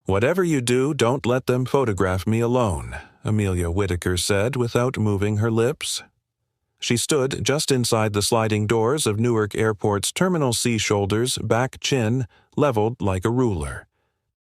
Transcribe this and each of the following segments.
"Whatever you do, don't let them photograph me alone," Amelia Whittaker said without moving her lips. She stood just inside the sliding doors of Newark Airport's Terminal C, shoulders, back, chin, leveled like a ruler.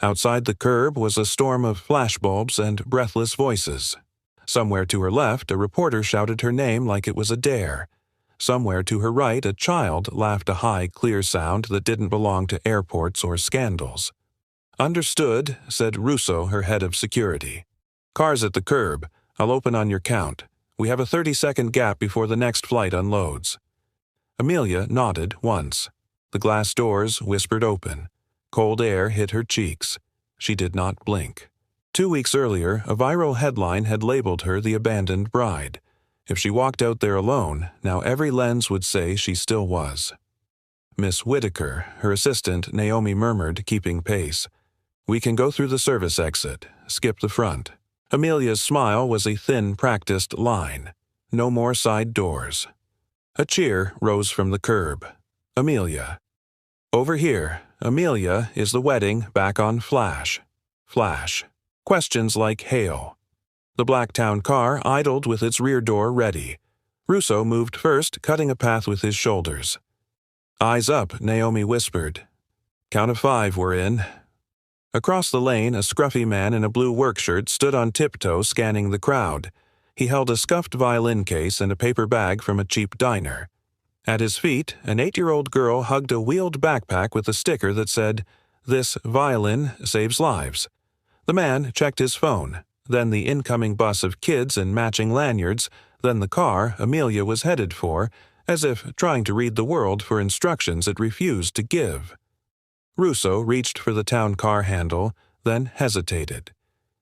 Outside the curb was a storm of flashbulbs and breathless voices. Somewhere to her left, a reporter shouted her name like it was a dare. Somewhere to her right, a child laughed a high, clear sound that didn't belong to airports or scandals. "Understood," said Russo, her head of security. "Cars at the curb. I'll open on your count. We have a 30-second gap before the next flight unloads." Amelia nodded once. The glass doors whispered open. Cold air hit her cheeks. She did not blink. 2 weeks earlier, a viral headline had labeled her the abandoned bride. If she walked out there alone, now every lens would say she still was. "Miss Whittaker," her assistant Naomi murmured, keeping pace. "We can go through the service exit. Skip the front." Amelia's smile was a thin, practiced line. No more side doors. A cheer rose from the curb. "Amelia." "Over here. Amelia, is the wedding back on Flash?" Flash. Questions like hail. The Blacktown car idled with its rear door ready. Russo moved first, cutting a path with his shoulders. "Eyes up," Naomi whispered. "Count of 5, we're in." Across the lane, a scruffy man in a blue work shirt stood on tiptoe scanning the crowd. He held a scuffed violin case and a paper bag from a cheap diner. At his feet, an 8-year-old girl hugged a wheeled backpack with a sticker that said, "This violin saves lives." The man checked his phone, then the incoming bus of kids in matching lanyards, then the car Amelia was headed for, as if trying to read the world for instructions it refused to give. Russo reached for the town car handle, then hesitated.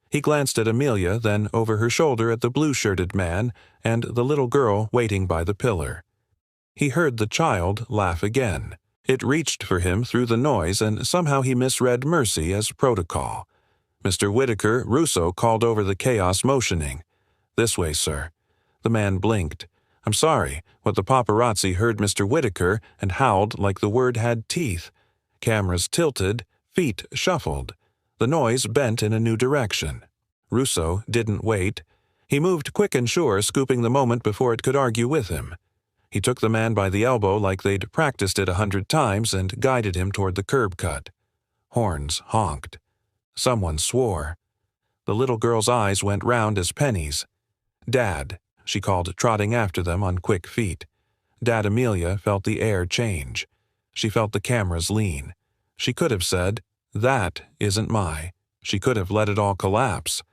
He glanced at Amelia, then over her shoulder at the blue-shirted man and the little girl waiting by the pillar. He heard the child laugh again. It reached for him through the noise, and somehow he misread mercy as protocol. "Mr. Whittaker," Russo called over the chaos, motioning. "This way, sir." The man blinked. "I'm sorry," but the paparazzi heard Mr. Whittaker and howled like the word had teeth. Cameras tilted, feet shuffled. The noise bent in a new direction. Russo didn't wait. He moved quick and sure, scooping the moment before it could argue with him. He took the man by the elbow like they'd practiced it 100 times and guided him toward the curb cut. Horns honked. Someone swore. The little girl's eyes went round as pennies. "Dad," she called, trotting after them on quick feet. Dad Amelia felt the air change. She felt the cameras lean. She could have said, "That isn't my." She could have let it all collapse.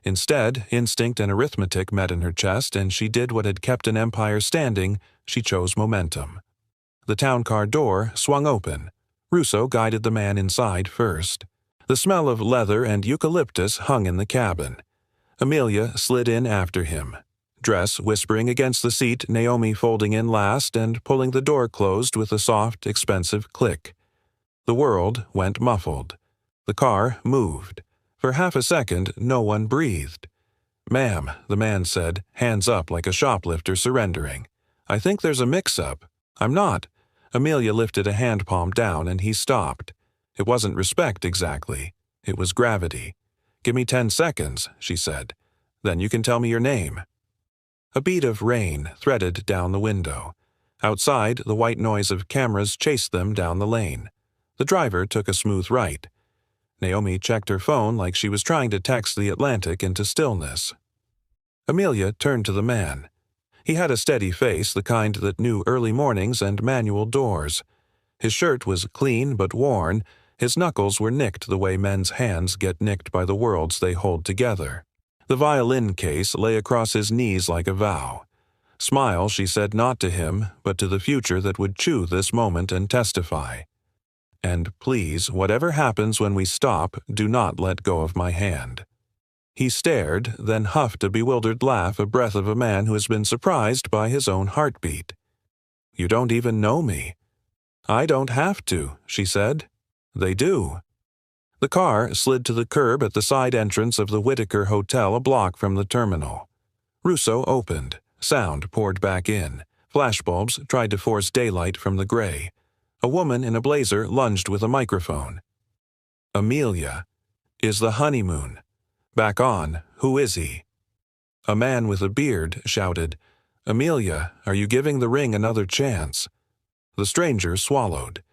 Instead, instinct and arithmetic met in her chest, and she did what had kept an empire standing. She chose momentum. The town car door swung open. Russo guided the man inside first. The smell of leather and eucalyptus hung in the cabin. Amelia slid in after him. Dress whispering against the seat, Naomi folding in last and pulling the door closed with a soft, expensive click. The world went muffled. The car moved. For half a second, no one breathed. "Ma'am," the man said, hands up like a shoplifter surrendering. "I think there's a mix-up." "I'm not." Amelia lifted a hand palm down and he stopped. It wasn't respect exactly. It was gravity. "Give me 10 seconds, she said. "Then you can tell me your name." A bead of rain threaded down the window. Outside, the white noise of cameras chased them down the lane. The driver took a smooth right. Naomi checked her phone like she was trying to text the Atlantic into stillness. Amelia turned to the man. He had a steady face, the kind that knew early mornings and manual doors. His shirt was clean but worn. His knuckles were nicked the way men's hands get nicked by the worlds they hold together. The violin case lay across his knees like a vow. "Smile," she said, not to him, but to the future that would chew this moment and testify. "And please, whatever happens when we stop, do not let go of my hand." He stared, then huffed a bewildered laugh, a breath of a man who has been surprised by his own heartbeat. "You don't even know me." "I don't have to," she said. "They do." The car slid to the curb at the side entrance of the Whittaker Hotel a block from the terminal. Russo opened. Sound poured back in. Flashbulbs tried to force daylight from the gray. A woman in a blazer lunged with a microphone. "Amelia." Is the honeymoon back on? Who is he? A man with a beard shouted, Amelia, are you giving the ring another chance? The stranger swallowed.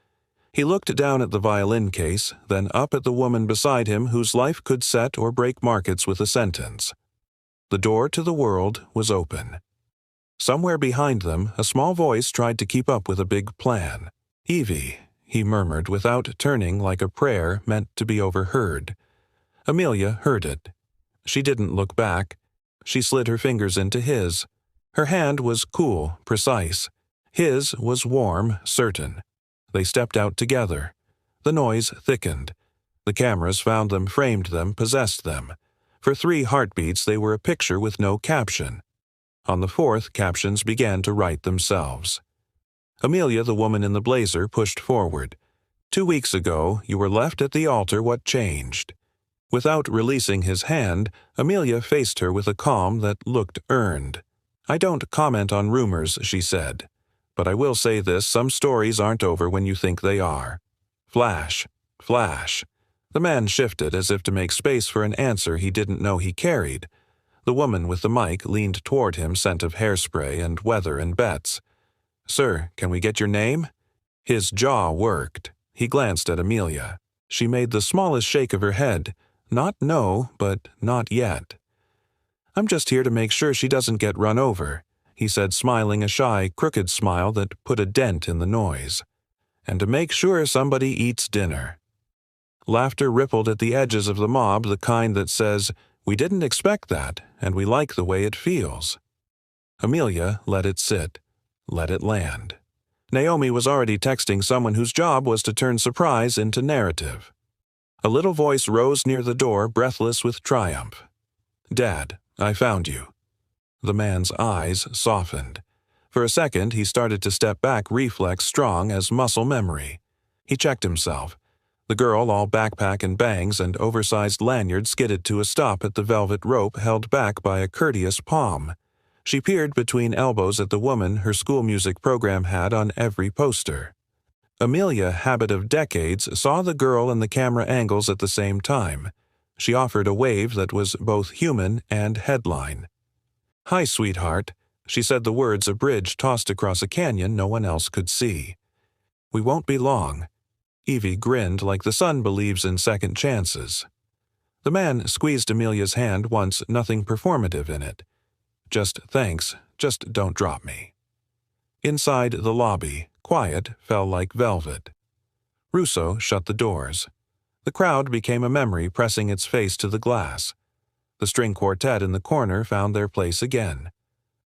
He looked down at the violin case, then up at the woman beside him whose life could set or break markets with a sentence. The door to the world was open. Somewhere behind them, a small voice tried to keep up with a big plan. Evie, he murmured without turning like a prayer meant to be overheard. Amelia heard it. She didn't look back. She slid her fingers into his. Her hand was cool, precise. His was warm, certain. They stepped out together. The noise thickened. The cameras found them, framed them, possessed them. For 3 heartbeats they were a picture with no caption. On the 4th, captions began to write themselves. Amelia, the woman in the blazer, pushed forward. 2 weeks ago, you were left at the altar. What changed? Without releasing his hand, Amelia faced her with a calm that looked earned. I don't comment on rumors, she said. But I will say this, some stories aren't over when you think they are. Flash. Flash. The man shifted as if to make space for an answer he didn't know he carried. The woman with the mic leaned toward him, scent of hairspray and weather and bets. Sir, can we get your name? His jaw worked. He glanced at Amelia. She made the smallest shake of her head. Not no, but not yet. I'm just here to make sure she doesn't get run over, he said, smiling a shy, crooked smile that put a dent in the noise. And to make sure somebody eats dinner. Laughter rippled at the edges of the mob, the kind that says, we didn't expect that, and we like the way it feels. Amelia let it sit, let it land. Naomi was already texting someone whose job was to turn surprise into narrative. A little voice rose near the door, breathless with triumph. Dad, I found you. The man's eyes softened. For a second, he started to step back, reflex strong as muscle memory. He checked himself. The girl, all backpack and bangs and oversized lanyard, skidded to a stop at the velvet rope held back by a courteous palm. She peered between elbows at the woman her school music program had on every poster. Amelia, habit of decades, saw the girl and the camera angles at the same time. She offered a wave that was both human and headline. Hi, sweetheart. She said the words a bridge tossed across a canyon no one else could see. We won't be long. Evie grinned like the sun believes in second chances. The man squeezed Amelia's hand once, nothing performative in it. Just thanks, just don't drop me. Inside the lobby, quiet fell like velvet. Russo shut the doors. The crowd became a memory pressing its face to the glass. The string quartet in the corner found their place again.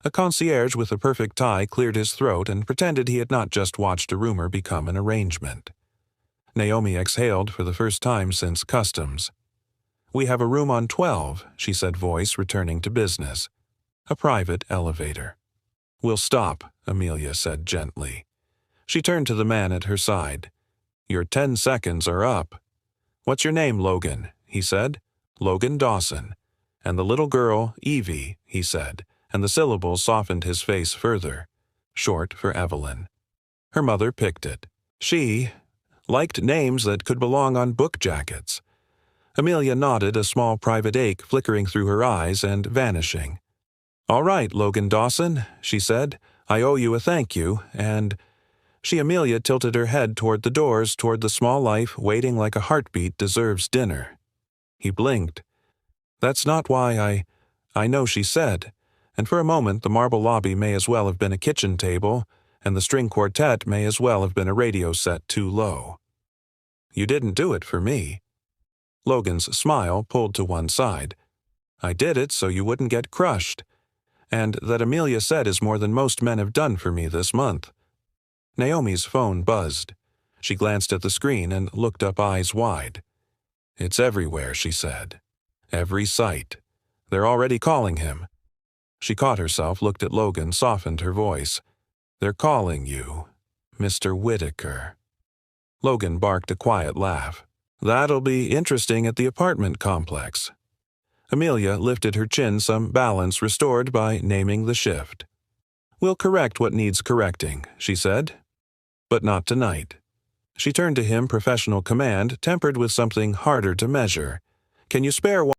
A concierge with a perfect tie cleared his throat and pretended he had not just watched a rumor become an arrangement. Naomi exhaled for the first time since customs. We have a room on 12, she said, voice returning to business. A private elevator. We'll stop, Amelia said gently. She turned to the man at her side. Your 10 seconds are up. What's your name, Logan? He said. Logan Dawson. And the little girl, Evie, he said, and the syllables softened his face further. Short for Evelyn. Her mother picked it. She liked names that could belong on book jackets. Amelia nodded, a small private ache flickering through her eyes and vanishing. All right, Logan Dawson, she said. I owe you a thank you, and... Amelia tilted her head toward the doors, toward the small life waiting like a heartbeat deserves dinner. He blinked. That's not why I know, she said, and for a moment the marble lobby may as well have been a kitchen table, and the string quartet may as well have been a radio set too low. You didn't do it for me. Logan's smile pulled to one side. I did it so you wouldn't get crushed. And that Amelia said is more than most men have done for me this month. Naomi's phone buzzed. She glanced at the screen and looked up, eyes wide. It's everywhere, she said. Every site. They're already calling him. She caught herself, looked at Logan, softened her voice. They're calling you, Mr. Whitaker. Logan barked a quiet laugh. That'll be interesting at the apartment complex. Amelia lifted her chin, some balance restored by naming the shift. We'll correct what needs correcting, she said. But not tonight. She turned to him, professional command, tempered with something harder to measure. Can you spare one?